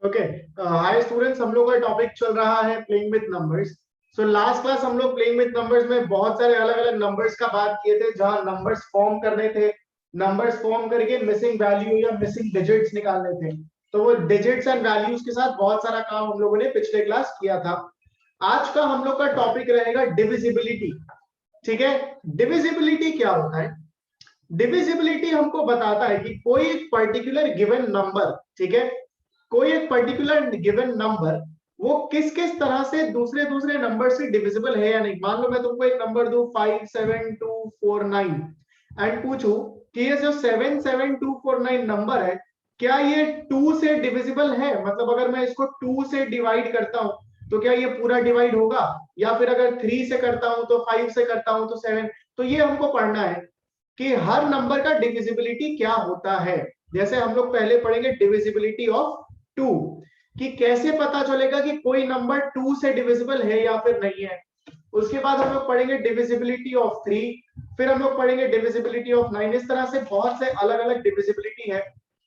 Okay, hi students, हम लोग का टॉपिक चल रहा है playing with numbers. So last class हम लोग प्लेइंग विद नंबर्स में बहुत सारे अलग अलग नंबर्स का बात किए थे, जहां नंबर्स फॉर्म करने थे, नंबर्स फॉर्म करके मिसिंग वैल्यू या मिसिंग डिजिट्स निकालने थे। तो वो डिजिट्स एंड वैल्यूज के साथ बहुत सारा काम हम लोगों ने पिछले क्लास किया था। आज का हम लोग का टॉपिक रहेगा डिविजिबिलिटी। ठीक है, डिविजिबिलिटी क्या होता है? डिविजिबिलिटी हमको बताता है कि कोई एक पर्टिकुलर गिवन नंबर, ठीक है, कोई एक पर्टिकुलर गिवन नंबर वो किस किस तरह से दूसरे दूसरे नंबर से डिविजिबल है या नहीं। मान लो मैं तुमको एक नंबर दूं 57249 एंड पूछूं कि ये जो 77249 नंबर है, क्या ये 2 से डिविजिबल है? मतलब अगर मैं इसको 2 से डिवाइड करता हूं तो क्या ये पूरा डिवाइड होगा, या फिर अगर 3 से करता हूं तो 5 से करता हूं तो 7। तो ये हमको पढ़ना है कि हर नंबर का डिविजिबिलिटी क्या होता है। जैसे हम लोग पहले पढ़ेंगे डिविजिबिलिटी ऑफ 2, कि कैसे पता चलेगा कि कोई नंबर 2 से डिविजिबल है या फिर नहीं है। उसके बाद हम लोग पढ़ेंगे डिविजिबिलिटी ऑफ 3, फिर हम लोग पढ़ेंगे डिविजिबिलिटी ऑफ 9। इस तरह से बहुत से अलग अलग डिविजिबिलिटी है।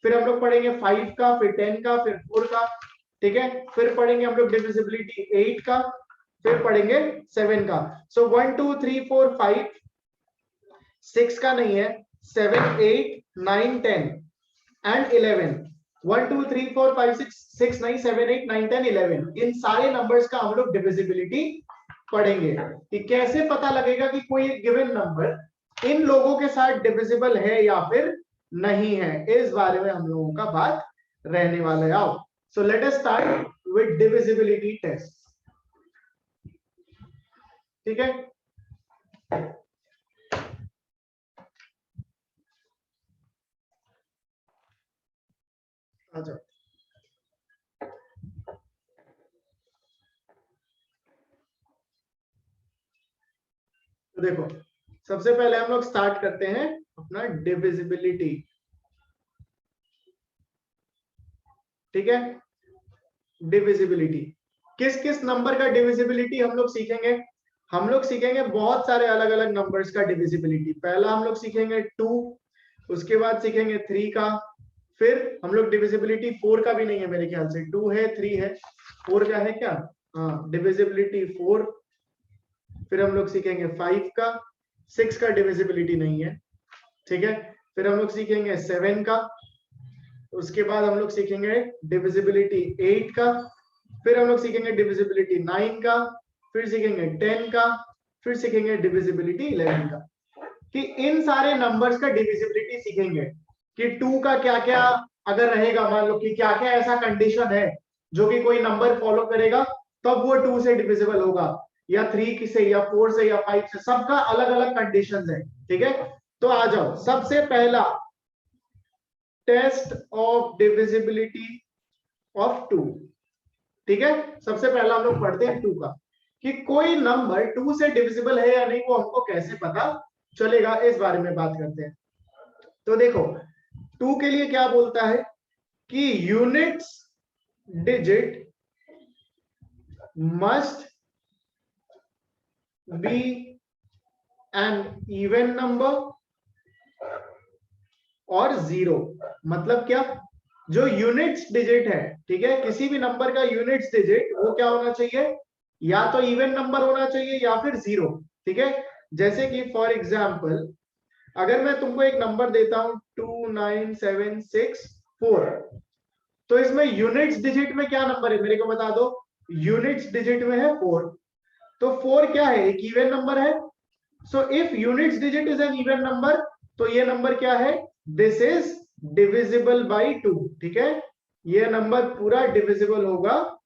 फिर हम लोग पढ़ेंगे 5 का, फिर 10 का, फिर 4 का। ठीक है, फिर पढ़ेंगे हम लोग डिविजिबिलिटी 8 का, फिर पढ़ेंगे 7 का। सो 1 2 3 4 5, 6 का नहीं है, 7 8 9 10 एंड 11। 1 2 3 4 5 6 9 7 8 9 10 11, इन सारे नंबर्स का हम लोग डिविजिबिलिटी पढ़ेंगे कि कैसे पता लगेगा कि कोई एक गिवन नंबर इन लोगों के साथ डिविजिबल है या फिर नहीं है। इस बारे में हम लोगों का बात रहने वाला है। आओ, so let us start with divisibility test. ठीक है, आ जाओ। तो देखो, सबसे पहले हम लोग स्टार्ट करते हैं अपना डिविजिबिलिटी। ठीक है, डिविजिबिलिटी किस किस नंबर का डिविजिबिलिटी हम लोग सीखेंगे। हम लोग सीखेंगे बहुत सारे अलग अलग नंबर्स का डिविजिबिलिटी। पहला हम लोग सीखेंगे 2, उसके बाद सीखेंगे 3 का, फिर हम लोग डिविजिबिलिटी 4 का भी नहीं है मेरे ख्याल से, 2 है 3 है, 4 का है क्या? हाँ, डिविजिबिलिटी 4। फिर हम लोग सीखेंगे 5 का, 6 का डिविजिबिलिटी नहीं है। ठीक है, फिर हम लोग सीखेंगे 7 का, उसके बाद हम लोग सीखेंगे डिविजिबिलिटी 8 का, फिर हम लोग सीखेंगे डिविजिबिलिटी 9 का, फिर सीखेंगे 10 का, फिर सीखेंगे डिविजिबिलिटी 11 का। कि इन सारे नंबर्स का डिविजिबिलिटी सीखेंगे कि 2 का क्या क्या अगर रहेगा, मान लो कि क्या क्या ऐसा कंडीशन है जो कि कोई नंबर फॉलो करेगा तब वो 2 से डिविजिबल होगा, या 3 से, या 4 से, या 5 से। सबका अलग अलग कंडीशंस है। ठीक है, तो आ जाओ, सबसे पहला टेस्ट ऑफ डिविजिबिलिटी ऑफ 2। ठीक है, सबसे पहला हम लोग पढ़ते हैं 2 का, कि कोई नंबर 2 से डिविजिबल है या नहीं, वो हमको कैसे पता चलेगा, इस बारे में बात करते हैं। तो देखो, 2 के लिए क्या बोलता है कि units digit must be an even number और 0। मतलब क्या? जो यूनिट्स डिजिट है, ठीक है, किसी भी नंबर का यूनिट्स डिजिट वो क्या होना चाहिए? या तो इवन नंबर होना चाहिए या फिर 0। ठीक है, जैसे कि फॉर एग्जाम्पल अगर मैं तुमको एक नंबर देता हूं 29764, तो इसमें यूनिट्स डिजिट में क्या नंबर है मेरे को बता दो। यूनिट्स डिजिट में है 4, तो 4 क्या है? एक इवन नंबर है। So if units digit is an even number, तो ये नंबर क्या है? This is divisible by 2। ठीक है, ये नंबर पूरा डिविजिबल होगा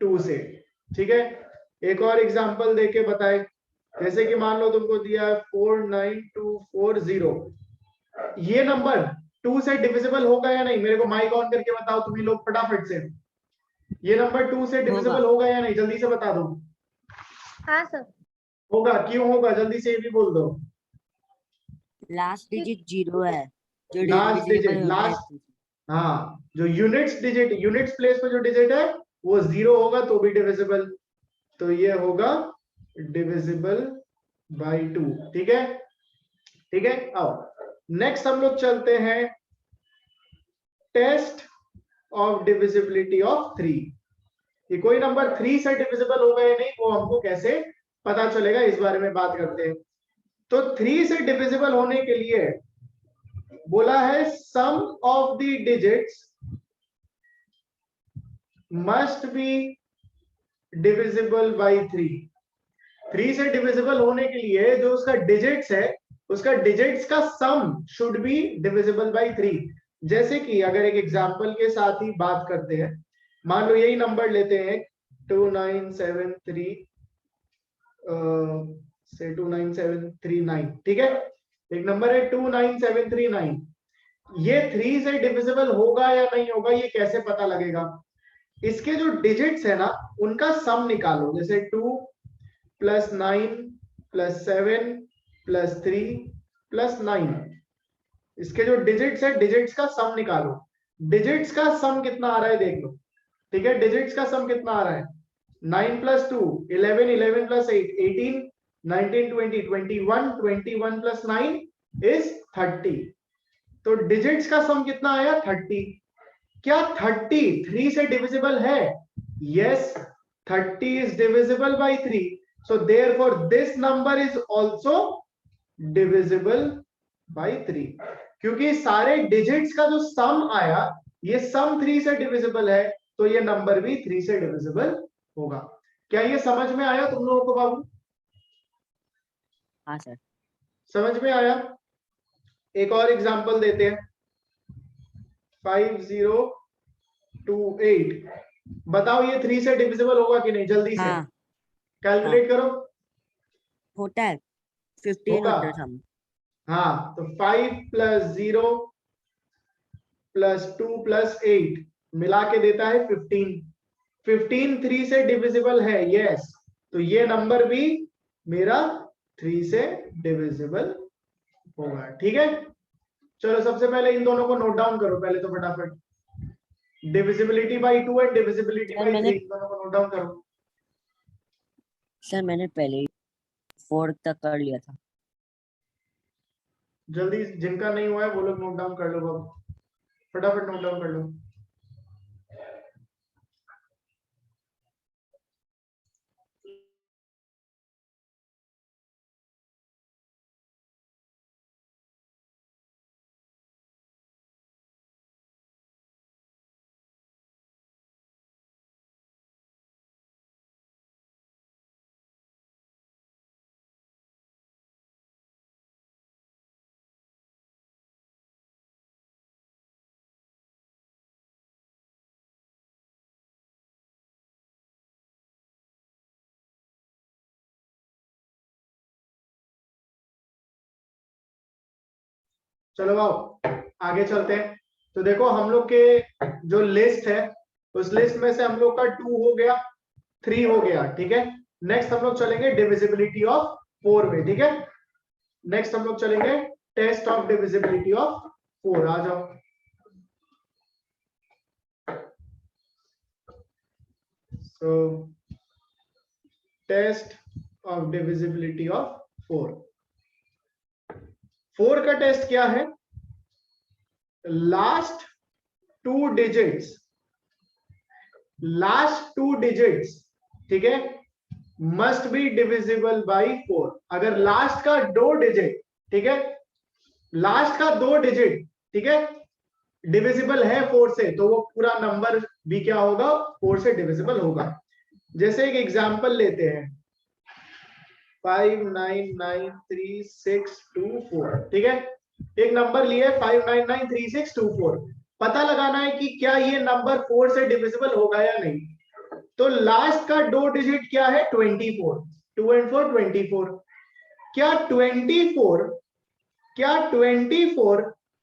2 से। ठीक है, एक और एग्जांपल देके बताए, जैसे कि मान लो तुमको दिया है 49240, ये नंबर 2 से डिविजिबल होगा या नहीं? मेरे को माइक ऑन करके बताओ तुम्ही लोग फटाफट से, ये नंबर 2 से डिविजिबल होगा या नहीं? जल्दी से बता दो। हाँ सर। होगा, क्यों होगा? जल्दी से ये भी बोल दो। लास्ट डिजिट 0 है, जो लास्ट डिजिट, लास्ट, हाँ, जो यूनिट्स डिजिट, यूनिट्स प्लेस पे जो डिजिट है वो 0 होगा तो भी डिविजिबल। तो ये होगा डिविजिबल बाय 2। ठीक है, ठीक है। आओ नेक्स्ट हम लोग चलते हैं टेस्ट ऑफ डिविजिबिलिटी ऑफ 3। ये कोई नंबर 3 से डिविजिबल होगा या नहीं वो हमको कैसे पता चलेगा, इस बारे में बात करते हैं। तो 3 से डिविजिबल होने के लिए बोला है sum of the digits must be divisible by 3। 3 से डिविजिबल होने के लिए जो उसका डिजिट्स है, उसका डिजिट्स का sum should be divisible by 3। जैसे कि अगर एक एग्जांपल के साथ ही बात करते हैं, मान लो यही नंबर लेते हैं 2973 से 29739, ठीक है। एक नंबर है 29739, ये 3 से डिविजिबल होगा या नहीं होगा ये कैसे पता लगेगा? इसके जो डिजिट्स है ना उनका सम निकालो। जैसे 2 + 9 + 7 + 3 + 9, इसके जो डिजिट्स है डिजिट्स का सम निकालो। डिजिट्स का सम कितना आ रहा है देख लो, ठीक है। डिजिट्स का सम कितना आ रहा है? 9 + 2 11, 11 + 8 18, 19 20 21, 21 + 9 is 30। तो डिजिट्स का सम कितना आया? 30। क्या 30 3 से डिविजिबल है? Yes, 30 is divisible by 3, so therefore this number is also divisible by 3। क्योंकि सारे डिजिट्स का जो सम आया ये सम 3 से डिविजिबल है, तो ये नंबर भी 3 से डिविजिबल होगा। क्या ये समझ में आया तुम लोगों को बाबू? हाँ सर। समझ में आया? एक और एग्जांपल देते हैं, 5028। बताओ ये 3 से डिविजिबल होगा कि नहीं? जल्दी से हाँ कैलकुलेट करो। होता है 15 होगा। होता है सम। हाँ, तो 5 + 0 + 2 + 8 मिला के देता है 15। 15 3 से डिविजिबल है, यस, तो ये नंबर भी मेरा 3 से डिविजिबल होगा, ठीक है। चलो सबसे पहले इन दोनों को नोट डाउन करो पहले तो फटाफट। Divisibility by 2 and divisibility sir by मैंने 3 दोनों को नोट डाउन करो। सर मैंने पहले ही 4 तक कर लिया था। जल्दी, जिनका नहीं हुआ है वो लोग नोट डाउन कर लो बाबू, फटाफट नोट डाउन कर लो। चलो आओ आगे चलते हैं। तो देखो हम लोग के जो लिस्ट है उस लिस्ट में से हम लोग का 2 हो गया, 3 हो गया, ठीक है। नेक्स्ट हम लोग चलेंगे डिविजिबिलिटी ऑफ 4 में, ठीक है। नेक्स्ट हम लोग चलेंगे टेस्ट ऑफ डिविजिबिलिटी ऑफ 4। आ जाओ। सो टेस्ट ऑफ डिविजिबिलिटी ऑफ 4। 4 का टेस्ट क्या है? लास्ट 2 डिजिट्स, लास्ट 2 डिजिट्स, ठीक है, मस्ट बी डिविजिबल बाई 4। अगर लास्ट का 2 डिजिट, ठीक है, लास्ट का 2 डिजिट, ठीक है, डिविजिबल है 4 से, तो वो पूरा नंबर भी क्या होगा? 4 से डिविजिबल होगा। जैसे एक एग्जांपल लेते हैं 5993624, ठीक है। एक नंबर लिए 5993624, पता लगाना है कि क्या ये नंबर 4 से डिविजिबल होगा या नहीं। तो लास्ट का 2 डिजिट क्या है? 24, 2 and 4 24। क्या 24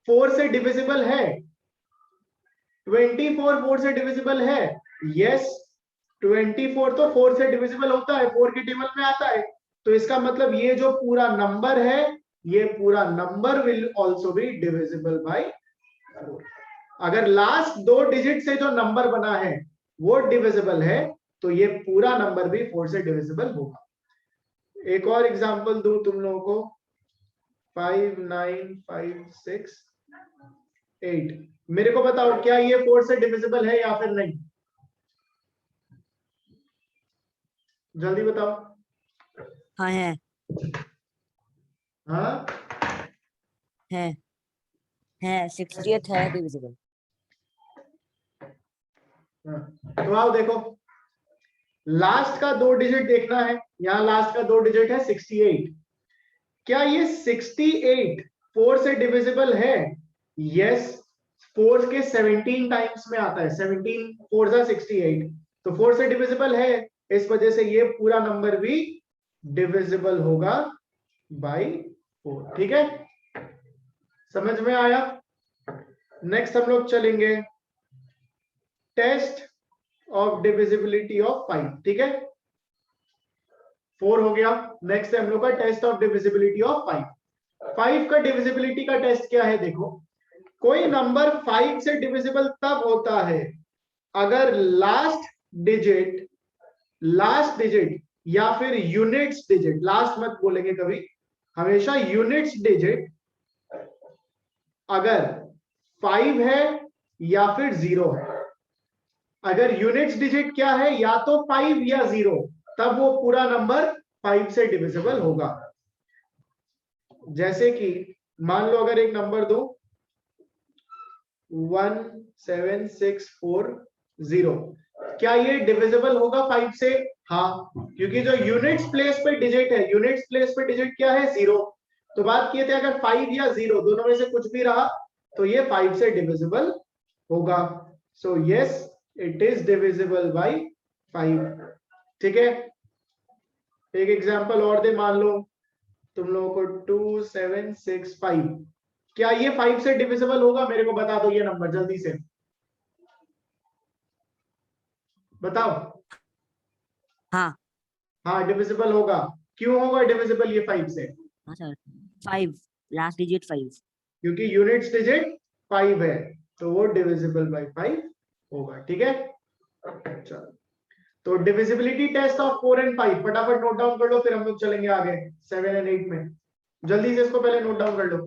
4 से डिविजिबल है? 24 4 से डिविजिबल है, यस, 24 तो 4 से डिविजिबल होता है, 4 के टेबल में आता है। तो इसका मतलब ये जो पूरा नंबर है, ये पूरा number will also be divisible by 4। अगर लास्ट 2 डिजिट से जो नंबर बना है वो डिविजिबल है, तो ये पूरा नंबर भी 4 से डिविजिबल होगा। एक और एग्जांपल दूं तुम लोगों को, 5956 8। मेरे को बताओ क्या ये 4 से डिविजिबल है या फिर नहीं, जल्दी बताओ। हाँ हाँ है है 60th है डिविजिबल। तो आओ देखो, लास्ट का 2 डिजिट देखना है, यहाँ लास्ट का 2 डिजिट है 68। क्या ये 68 4 से डिविजिबल है? यस, 4 के 17 टाइम्स में आता है, 17 4 जा 68, तो 4 से डिविजिबल है, इस वजह से ये पूरा नंबर भी डिविजिबल होगा बाई 4। ठीक है, समझ में आया? नेक्स्ट हम लोग चलेंगे टेस्ट ऑफ डिविजिबिलिटी ऑफ 5। ठीक है, 4 हो गया। नेक्स्ट है हम लोग का टेस्ट ऑफ डिविजिबिलिटी ऑफ 5। 5 का डिविजिबिलिटी का टेस्ट क्या है? देखो, कोई नंबर 5 से डिविजिबल तब होता है अगर लास्ट डिजिट या फिर यूनिट्स डिजिट, लास्ट मत बोलेंगे कभी, हमेशा यूनिट्स डिजिट अगर 5 है या फिर 0 है। अगर यूनिट्स डिजिट क्या है, या तो 5 या 0, तब वो पूरा नंबर 5 से डिविजिबल होगा। जैसे कि मान लो अगर एक नंबर दो 17640, क्या ये डिविजिबल होगा 5 से? हाँ, क्योंकि जो यूनिट्स प्लेस पे डिजिट है, यूनिट्स प्लेस पे डिजिट क्या है? 0। तो बात किए थे अगर 5 या 0 दोनों में से कुछ भी रहा तो ये 5 से डिविजिबल होगा। So yes, it is divisible by 5। ठीक है, एक एग्जांपल और दे, मान लो तुम लोगों को 2765, क्या ये 5 से डिविजिबल होगा? मेरे को बता दो ये नंबर जल्दी से बताओ। हाँ हाँ डिविजिबल होगा। क्यों होगा डिविजिबल ये 5 से? हाँ सर, 5 लास्ट डिजिट 5। क्योंकि यूनिट्स डिजिट 5 है, तो वो डिविजिबल बाय 5 होगा। ठीक है, चलो, तो डिविजिबिलिटी टेस्ट ऑफ 4 एंड 5 फटाफट नोट डाउन कर लो, फिर हम लोग चलेंगे आगे 7 एंड 8 में। जल्दी से इसको पहले नोट डाउन कर लो।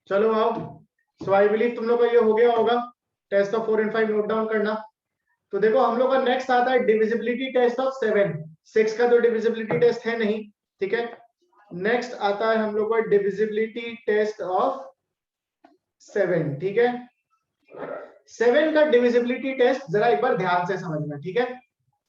चलो आओ, सो आई बिलीव तुम लोग का ये हो गया होगा test of 4 and 5 note down करना। तो देखो हम लोग का नेक्स्ट आता है डिविजिबिलिटी टेस्ट ऑफ 7। 6 का तो डिविजिबिलिटी टेस्ट है नहीं, ठीक है। नेक्स्ट आता है हम लोग का डिविजिबिलिटी टेस्ट ऑफ 7, ठीक है। 7 का डिविजिबिलिटी टेस्ट जरा एक बार ध्यान से समझना, ठीक है।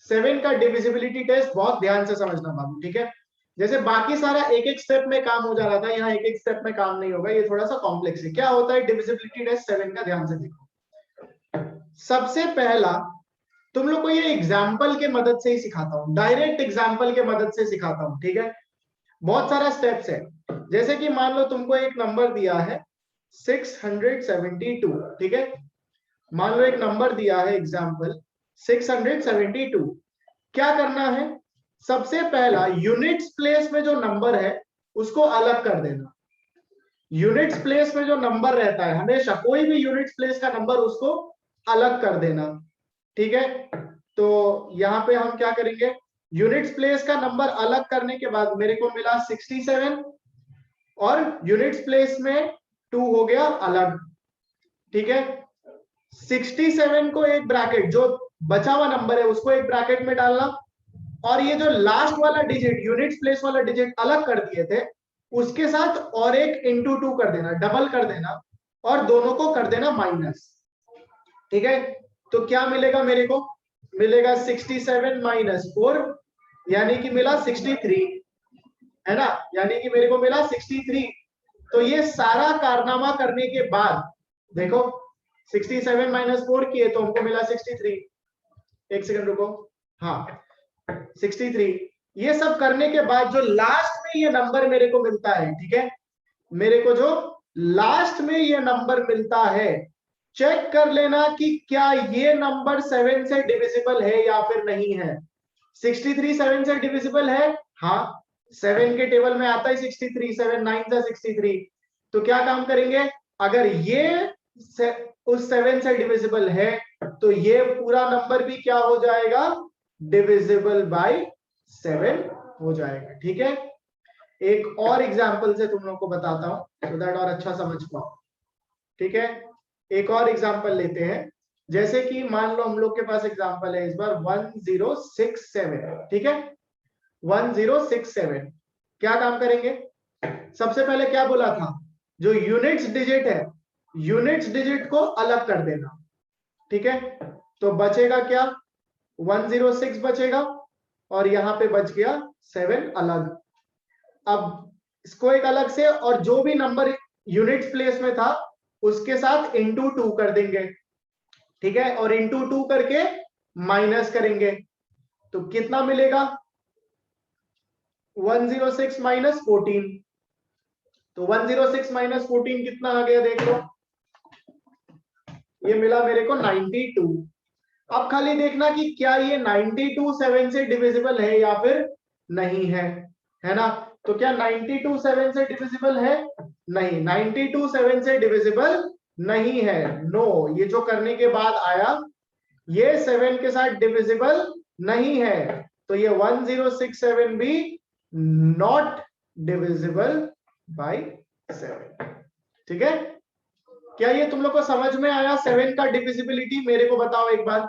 7 का डिविजिबिलिटी टेस्ट बहुत ध्यान से समझना बाबू, ठीक है। जैसे बाकी सारा एक एक स्टेप में काम हो जा रहा था, यहाँ एक एक स्टेप में काम नहीं होगा, ये थोड़ा सा कॉम्प्लेक्स है। क्या होता है डिविजिबिलिटी टेस्ट 7 का, ध्यान से देखो। सबसे पहला तुम लोग को ये एग्जाम्पल के मदद से ही सिखाता हूँ, डायरेक्ट एग्जाम्पल के मदद से सिखाता हूँ, ठीक है। बहुत सारा स्टेप्स है। जैसे कि मान लो तुमको एक नंबर दिया है 672, ठीक है। मान लो एक नंबर दिया है एग्जाम्पल 672। क्या करना है, सबसे पहला यूनिट्स प्लेस में जो नंबर है उसको अलग कर देना। यूनिट्स प्लेस में जो नंबर रहता है हमेशा, कोई भी यूनिट्स प्लेस का नंबर उसको अलग कर देना, ठीक है। तो यहां पे हम क्या करेंगे, यूनिट्स प्लेस का नंबर अलग करने के बाद मेरे को मिला 67 और यूनिट्स प्लेस में 2 हो गया अलग, ठीक है। 67 को एक ब्रैकेट, जो बचा हुआ नंबर है उसको एक ब्रैकेट में डालना, और ये जो लास्ट वाला डिजिट यूनिट्स प्लेस वाला डिजिट अलग कर दिए थे उसके साथ और एक इंटू 2 कर देना, डबल कर देना, और दोनों को कर देना माइनस, ठीक है। तो क्या मिलेगा मेरे को, मिलेगा 67 माइनस 4, यानी कि मिला 63, है ना, यानी कि मेरे को मिला 63। तो ये सारा कारनामा करने के बाद देखो 67 माइनस 4 किए तो हमको मिला 63। एक सेकंड रुको, हाँ 63। ये सब करने के बाद जो लास्ट में ये नंबर मेरे को मिलता है, ठीक है, मेरे को जो लास्ट में ये नंबर मिलता है, चेक कर लेना कि क्या ये नंबर 7 से डिविजिबल है या फिर नहीं है। 63 7 से डिविजिबल है, हाँ 7 के टेबल में आता है 63, 7 9 से 63। तो क्या काम करेंगे, अगर ये उस 7 से डिविजिबल है तो ये पूरा नंबर भी क्या हो जाएगा, डिविजिबल बाय 7 हो जाएगा, ठीक है। एक और एग्जांपल से तुम लोग को बताता हूं सो दैट और अच्छा समझ पाओ, ठीक है। एक और एग्जांपल लेते हैं, जैसे कि मान लो हम लोग के पास एग्जांपल है इस बार 1067, ठीक है। 1067 क्या काम करेंगे, सबसे पहले क्या बोला था, जो यूनिट्स डिजिट है यूनिट्स डिजिट को अलग कर देना, ठीक है। तो बचेगा क्या, 106 बचेगा और यहां पे बच गया 7 अलग। अब इसको एक अलग से, और जो भी नंबर यूनिट्स प्लेस में था उसके साथ इंटू 2 कर देंगे, ठीक है, और इंटू 2 करके माइनस करेंगे, तो कितना मिलेगा 106 माइनस 14। तो 106 माइनस 14 कितना आ गया देख लो, ये मिला मेरे को 92। अब खाली देखना कि क्या ये 92 7 से डिविजिबल है या फिर नहीं है ना। तो क्या 92 7 से डिविजिबल है, नहीं, 92 7 से डिविजिबल नहीं है, नो। ये जो करने के बाद आया ये 7 के साथ डिविजिबल नहीं है, तो ये 1067 भी नॉट डिविजिबल बाय 7, ठीक है। क्या ये तुम लोग को समझ में आया 7 का डिविजिबिलिटी, मेरे को बताओ एक बार,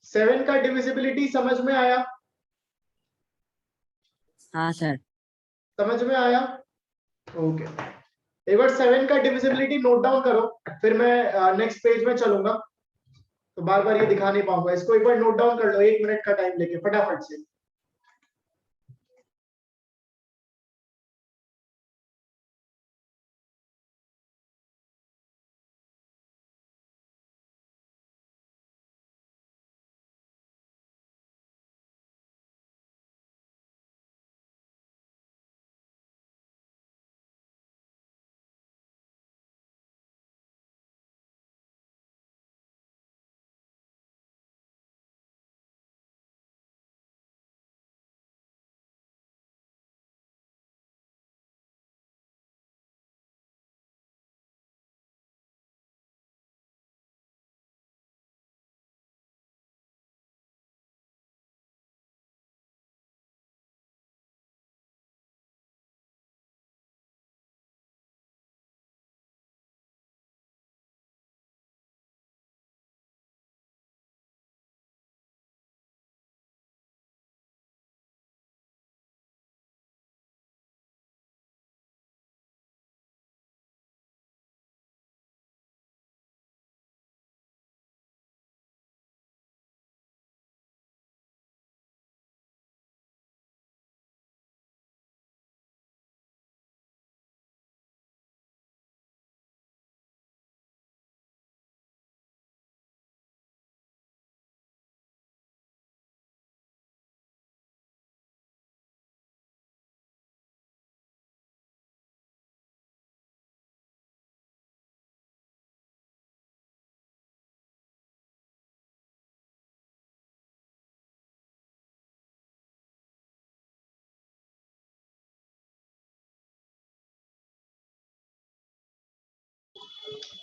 7 का डिविजिबिलिटी समझ में आया, हाँ सर। समझ में आया, ओके। एक बार 7 का डिविजिबिलिटी नोट डाउन करो, फिर मैं नेक्स्ट पेज में चलूंगा, तो बार बार ये दिखा नहीं पाऊंगा, इसको एक बार नोट डाउन कर लो 1 मिनट का टाइम लेके फटाफट से।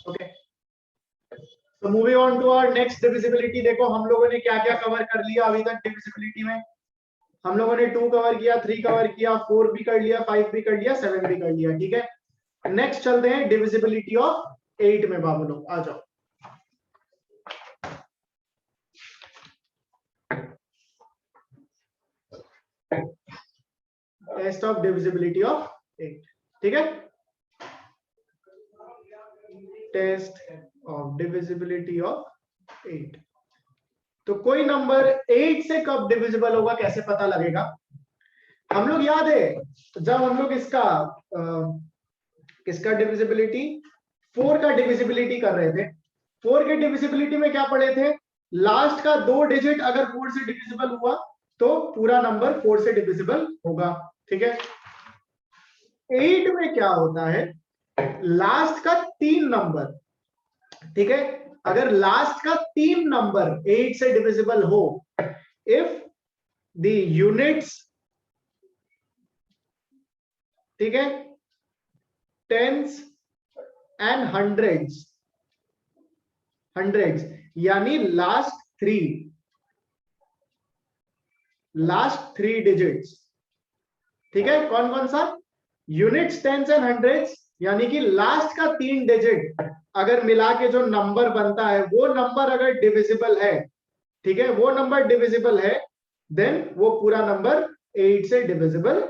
ओके, तो moving on to our next divisibility. देखो हम लोगों ने क्या क्या कवर कर लिया अभी तक डिविजिबिलिटी में। हम लोगों ने 2 कवर किया, 3 कवर किया, 4 भी कर लिया, 5 भी कर लिया, 7 भी कर लिया। ठीक है, नेक्स्ट चलते हैं डिविजिबिलिटी ऑफ 8 में। बाबू लोग आ जाओ। Test of divisibility of 8। ठीक है, टेस्ट ऑफ डिविजिबिलिटी ऑफ 8। तो कोई नंबर 8 से कब डिविजिबल होगा कैसे पता लगेगा? हम लोग याद है जब हम लोग इसका डिविजिबिलिटी 4 का डिविजिबिलिटी कर रहे थे, 4 के डिविजिबिलिटी में क्या पढ़े थे? लास्ट का 2 डिजिट अगर 4 से डिविजिबल हुआ तो पूरा नंबर 4 से डिविजिबल होगा। ठीक है, 8 में क्या होता है? लास्ट का 3 नंबर, ठीक है, अगर लास्ट का 3 नंबर 8 से डिविजिबल हो, इफ द यूनिट्स, ठीक है, टेंस एंड हंड्रेड्स, यानी लास्ट 3 डिजिट्स, ठीक है, कौन कौन सा? यूनिट्स, टेंस एंड हंड्रेड्स, यानी कि लास्ट का 3 डिजिट अगर मिला के जो नंबर बनता है वो नंबर अगर डिविजिबल है, ठीक है, वो नंबर डिविजिबल है, देन वो पूरा नंबर 8 से डिविजिबल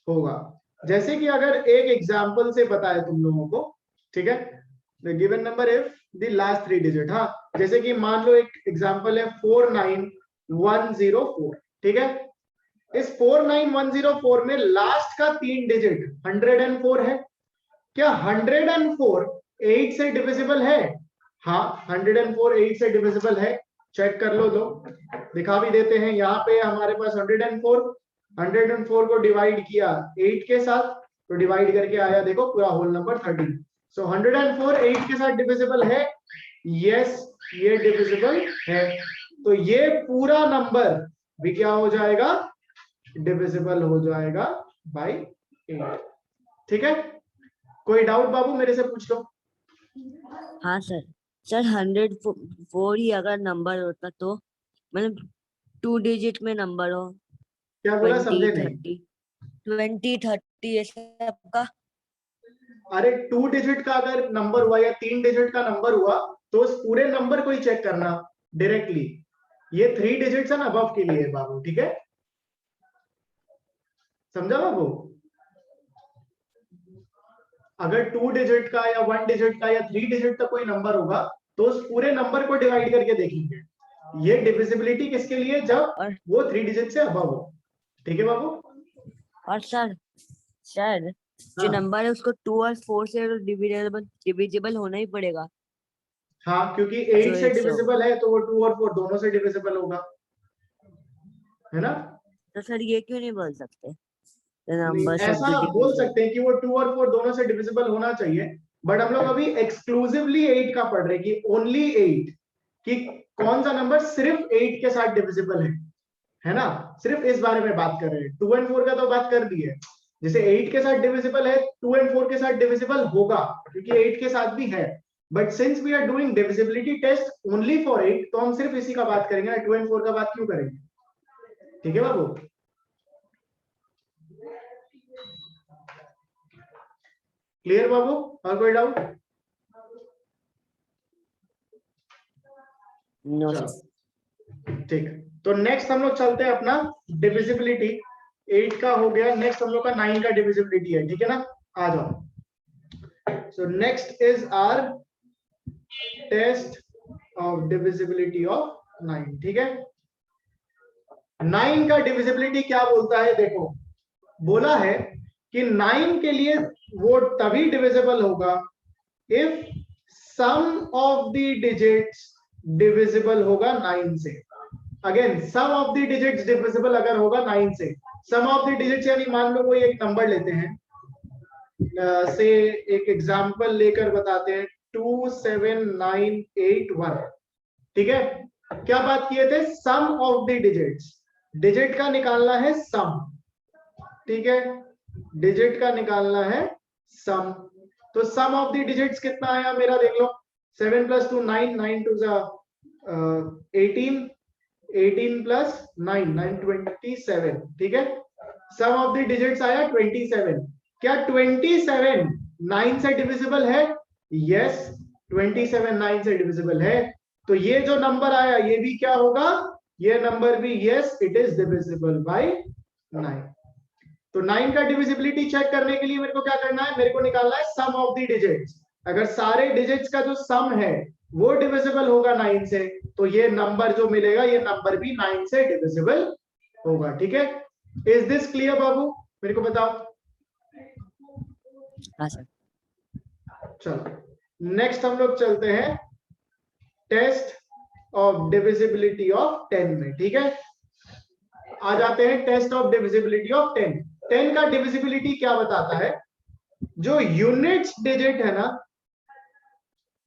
होगा। जैसे कि अगर एक एग्जांपल से बताए तुम लोगों को, ठीक है, the given number if the last 3 digit, हाँ, जैसे कि मान लो एक एग्जांपल है 49104, ठीक है, इस 49104 में लास्ट का 3 डिजिट 104 है। क्या 104 8 से डिविजिबल है? हाँ, 104 8 से डिविजिबल है। चेक कर लो, दिखा भी देते हैं। यहाँ पे हमारे पास 104 को डिवाइड किया 8 के साथ, तो डिवाइड करके आया देखो पूरा होल नंबर 13। सो 104 8 के साथ डिविजिबल है? यस, ये डिविजिबल है। तो ये पूरा नंबर भी क्या हो जाएगा? डिविजिबल हो जाएगा बाय 8। ठीक है, कोई डाउट बाबू मेरे से पूछ लो। हाँ सर। सर 104 ही अगर नंबर होता तो मतलब 2 डिजिट में नंबर हो, क्या बोला? 20 समझे नहीं। 30 20 30 ऐसा सबका। अरे 2 डिजिट का अगर नंबर हुआ या 3 डिजिट का नंबर हुआ तो उस पूरे नंबर को ही चेक करना डायरेक्टली। ये 3 डिजिट्स है ना अबव के लिए बाबू, ठीक है, समझा बाबू? अगर 2 डिजिट का या 1 डिजिट का या 3 डिजिट का कोई नंबर होगा तो उस पूरे नंबर को डिवाइड करके देखेंगे। ये डिविजिबिलिटी किसके लिए? जब और वो 3 डिजिट से अबव हो। ठीक है बाबू? और सर जो हाँ नंबर है उसको 2 और 4 से डिविजिबल होना ही पड़ेगा। हाँ, क्योंकि 8 जो से 100, डिविजिबल है तो वो 2 और 4 दोनों से डिविजिबल होगा, है ना? तो सर ये क्यों नहीं बोल सकते नहीं, नंबर शुड ऐसा बी बोल डिविजिबल? सकते हैं कि वो 2 और 4 दोनों से डिविजिबल होना चाहिए, बट हम लोग अभी एक्सक्लूसिवली 8 का पढ़ रहे हैं कि ओनली 8, कि कौन सा नंबर सिर्फ 8 के साथ डिविजिबल है ना? सिर्फ इस बारे में बात कर रहे हैं। 2 एंड 4 का तो बात कर दी है। जैसे 8 के साथ डिविजिबल है, 2 एंड 4 के साथ डिविजिबल होगा क्योंकि 8 के साथ भी है, but since we are doing divisibility test only for 8, तो हम सिर्फ इसी का बात करेंगे ना, 2 एंड 4 का बात क्यों करेंगे? ठीक है बाबू? क्लियर बाबू? और कोई डाउट? नो चलो सर। ठीक है, तो नेक्स्ट हम लोग चलते हैं अपना डिविजिबिलिटी 8 का हो गया, नेक्स्ट हम लोग का 9 का डिविजिबिलिटी है। ठीक है ना? आ जाओ। So next is our test of divisibility of 9। ठीक है, 9 का डिविजिबिलिटी क्या बोलता है? देखो, बोला है कि 9 के लिए वो तभी डिविजिबल होगा if sum of the digits divisible होगा 9 से। Again, sum of the digits divisible अगर होगा 9 से, सम ऑफ द डिजिट्स यानी मान लो कोई एक नंबर लेते हैं, से एक एग्जांपल लेकर बताते हैं 27981। ठीक है, क्या बात किए थे? सम ऑफ द डिजिट्स, डिजिट का निकालना है सम, ठीक है, डिजिट का निकालना है सम। तो सम ऑफ द डिजिट्स कितना आया मेरा? देख लो, 7 plus 2 9, 9 to 18, 18 plus 9, 9 27, ठीक है। सम ऑफ द डिजिट्स आया 27। क्या 27 9 से डिविजिबल है? यस, 27 9 से डिविजिबल है। तो ये जो नंबर आया ये भी क्या होगा? ये नंबर भी yes it is divisible by 9। तो 9 का डिविजिबिलिटी चेक करने के लिए मेरे को क्या करना है? मेरे को निकालना है सम ऑफ द डिजिट्स। अगर सारे डिजिट्स का जो सम है वो डिविजिबल होगा 9 से, तो ये नंबर जो मिलेगा ये नंबर भी 9 से डिविजिबल होगा, ठीक है। इज दिस क्लियर बाबू? मेरे को बताओ। हाँ सर। चलो नेक्स्ट हम लोग चलते हैं टेस्ट ऑफ डिविजिबिलिटी ऑफ 10 में, ठीक है। आ जाते हैं टेस्ट ऑफ डिविजिबिलिटी ऑफ 10। 10 का डिविजिबिलिटी क्या बताता है? जो यूनिट्स डिजिट है ना,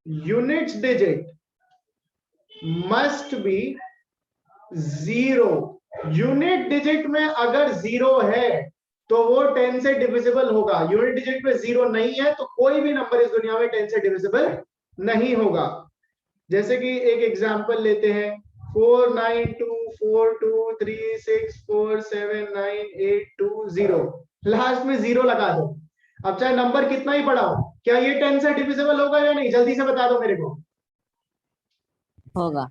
units digit must B 0। Unit digit में अगर 0 है तो वो 10 से डिविजिबल होगा। यूनिट डिजिट में 0 नहीं है तो कोई भी नंबर इस दुनिया में 10 से डिविजिबल नहीं होगा। जैसे कि एक एग्जांपल लेते हैं 4924236479820, लास्ट में 0 लगा दो। अब चाहे नंबर कितना ही बड़ा हो, क्या ये 10 से डिविजिबल होगा या नहीं? जल्दी से बता दो मेरे को। होगा।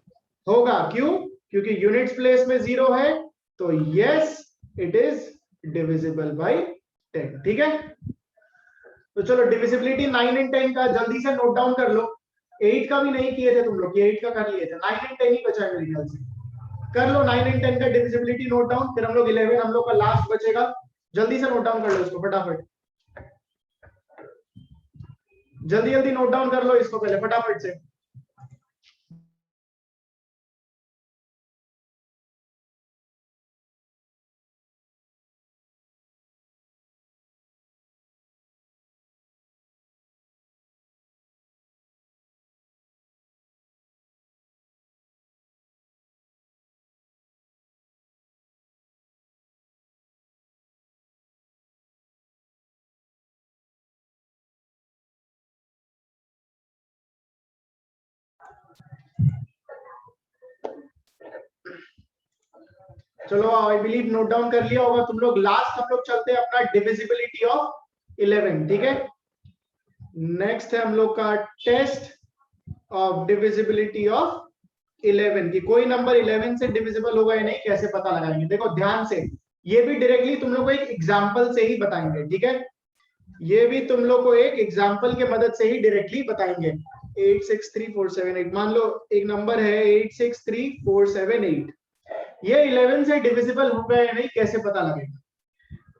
होगा, क्यों? क्योंकि यूनिट्स प्लेस में 0 है, तो yes it is divisible by 10, ठीक है। तो चलो डिविजिबिलिटी 9 एंड 10 का जल्दी से नोट डाउन कर लो। 8 का भी नहीं किए थे तुम लोग, ये 8 का कर लिए थे, 9 एंड 10 ही बचा है मेरे ख्याल से। कर लो 9 एंड 10 का डिविजिबिलिटी नोट डाउन, फिर हम लोग 11 हम लोग का लास्ट बचेगा। जल्दी से नोट डाउन कर लो इसको फटाफट, जल्दी जल्दी नोट डाउन कर लो इसको पहले फटाफट से। चलो आई बिलीव नोट डाउन कर लिया होगा तुम लोग। लास्ट हम लोग चलते हैं अपना डिविजिबिलिटी ऑफ 11, ठीक है। नेक्स्ट है हम लोग का टेस्ट ऑफ डिविजिबिलिटी ऑफ 11 की कोई नंबर 11 से डिविजिबल होगा या नहीं कैसे पता लगाएंगे? देखो ध्यान से, ये भी डायरेक्टली तुम लोग को एक एग्जांपल से ही बताएंगे, ठीक है। ये भी तुम लोग को एक एग्जांपल के मदद से ही डायरेक्टली बताएंगे। 863478, मान लो एक नंबर है 863478, ये 11 से डिविजिबल होगा या नहीं कैसे पता लगेगा?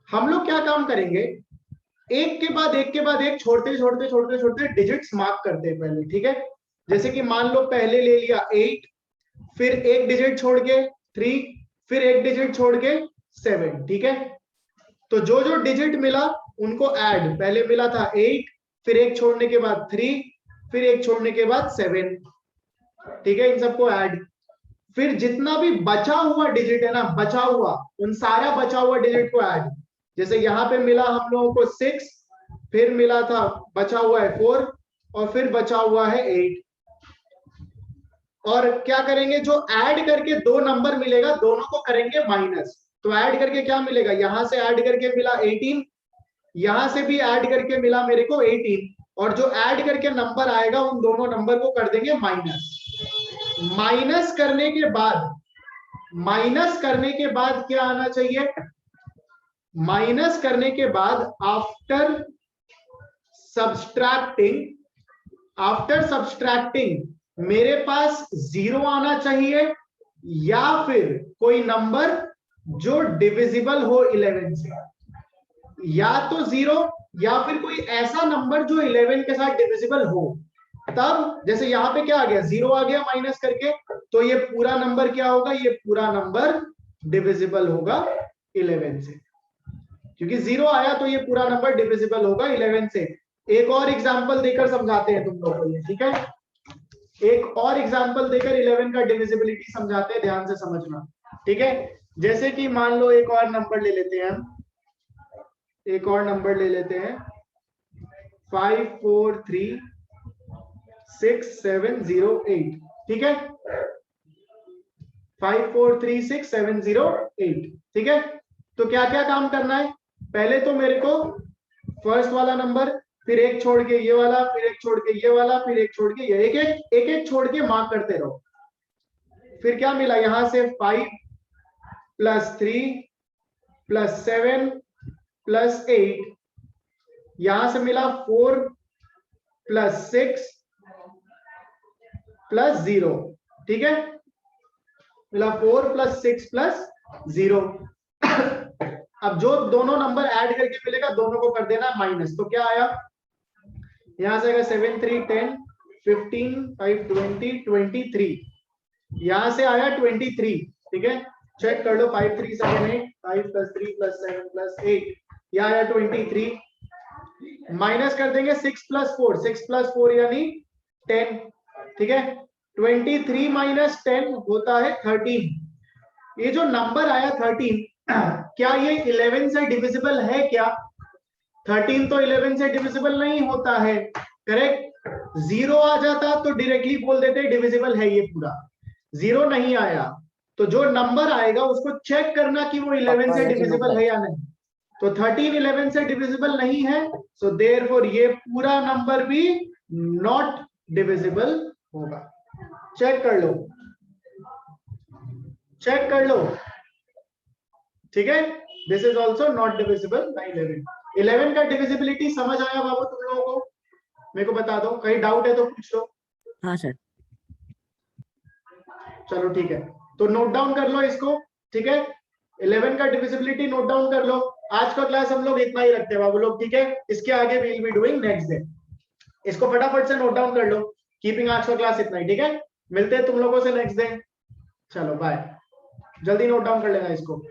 हम लोग क्या काम करेंगे, एक के बाद एक के बाद एक छोड़ते छोड़ते छोड़ते छोड़ते डिजिट्स मार्क करते हैं पहले, ठीक है। जैसे कि मान लो पहले ले लिया 8, फिर एक डिजिट छोड़ के 3, फिर एक डिजिट छोड़ के 7, ठीक है। तो जो जो डिजिट मिला उनको ऐड, पहले मिला था 8, फिर एक छोड़ने के बाद 3, फिर एक छोड़ने के बाद 7, ठीक है। इन सबको ऐड, फिर जितना भी बचा हुआ डिजिट है ना, बचा हुआ, उन सारा बचा हुआ डिजिट को ऐड। जैसे यहाँ पे मिला हम लोगों को 6, फिर मिला था बचा हुआ है 4, और फिर बचा हुआ है 8। और क्या करेंगे, जो ऐड करके दो नंबर मिलेगा दोनों को करेंगे माइनस। तो ऐड करके क्या मिलेगा, यहां से ऐड करके मिला 18, यहां से भी ऐड करके मिला मेरे को 18, और जो ऐड करके नंबर आएगा उन दोनों नंबर को कर देंगे माइनस। माइनस करने के बाद, माइनस करने के बाद क्या आना चाहिए? माइनस करने के बाद आफ्टर सब्सट्रैक्टिंग, आफ्टर सब्सट्रैक्टिंग मेरे पास 0 आना चाहिए, या फिर कोई नंबर जो डिविजिबल हो 11 से, या तो 0 या फिर कोई ऐसा नंबर जो 11 के साथ डिविजिबल हो। तब जैसे यहाँ पे क्या आ गया, 0 आ गया माइनस करके, तो ये पूरा नंबर क्या होगा, ये पूरा नंबर डिविजिबल होगा 11 से, क्योंकि 0 आया तो ये पूरा नंबर डिविजिबल होगा 11 से। एक और एग्जांपल देकर समझाते हैं तुम लोगों को ये, ठीक है। एक और एग्जांपल देकर 11 का डिविजिबिलिटी समझाते हैं, ध्यान से समझना, ठीक है। जैसे कि मान लो एक और नंबर ले लेते हैं हम, एक और नंबर ले लेते हैं 543 6708, ठीक है, 5436708, ठीक है। तो क्या क्या काम करना है, पहले तो मेरे को फर्स्ट वाला नंबर, फिर एक छोड़ के ये वाला, फिर एक छोड़ के ये वाला, फिर एक छोड़ के ये, एक छोड़ के मार्क करते रहो। फिर क्या मिला, यहां से 5 + 3 + 7 + 8, यहां से मिला 4 + 6 + 0, ठीक है, मिला 4 + 6 + 0। अब जो दोनों नंबर ऐड करके मिलेगा दोनों को कर देना माइनस, तो क्या आया, यहां से आएगा 7 3 10 15 5 20 23, यहां से आया 23, ठीक है, चेक कर लो, 5 3 7 8, 5 + 3 + 7 + 8, यह आया 23, माइनस कर देंगे 6 + 4, 6 + 4 यानी 10, ठीक है, 23 - 10 होता है 13। ये जो नंबर आया 13, क्या ये 11 से डिविजिबल है क्या? 13 तो 11 से डिविजिबल नहीं होता है, करेक्ट। 0 आ जाता तो डायरेक्टली बोल देते डिविजिबल है ये पूरा, 0 नहीं आया, तो जो नंबर आएगा उसको चेक करना कि वो 11 से डिविजिबल है या नहीं। तो 13 11 से डिविजिबल नहीं है, सो देयरफॉर ये पूरा नंबर भी नॉट डिविजिबल होगा। चेक कर लो, चेक कर लो, ठीक है, this is also not divisible by 11। 11 का डिविजिबिलिटी समझ आया बाबू तुम लोगों को? मेरे को बता दो, कहीं डाउट है तो पूछ लो। हाँ सर। चलो ठीक है, तो नोट डाउन कर लो इसको, ठीक है, 11 का डिविजिबिलिटी नोट डाउन कर लो। आज का क्लास हम लोग इतना ही रखते हैं बाबू लोग, ठीक है, इसके आगे we will be doing next day. इसको फटाफट से नोट डाउन कर लो, कीपिंग आज का क्लास इतना ही, ठीक है, मिलते हैं तुम लोगों से नेक्स्ट डे। चलो बाय, जल्दी नोट डाउन कर लेना इसको।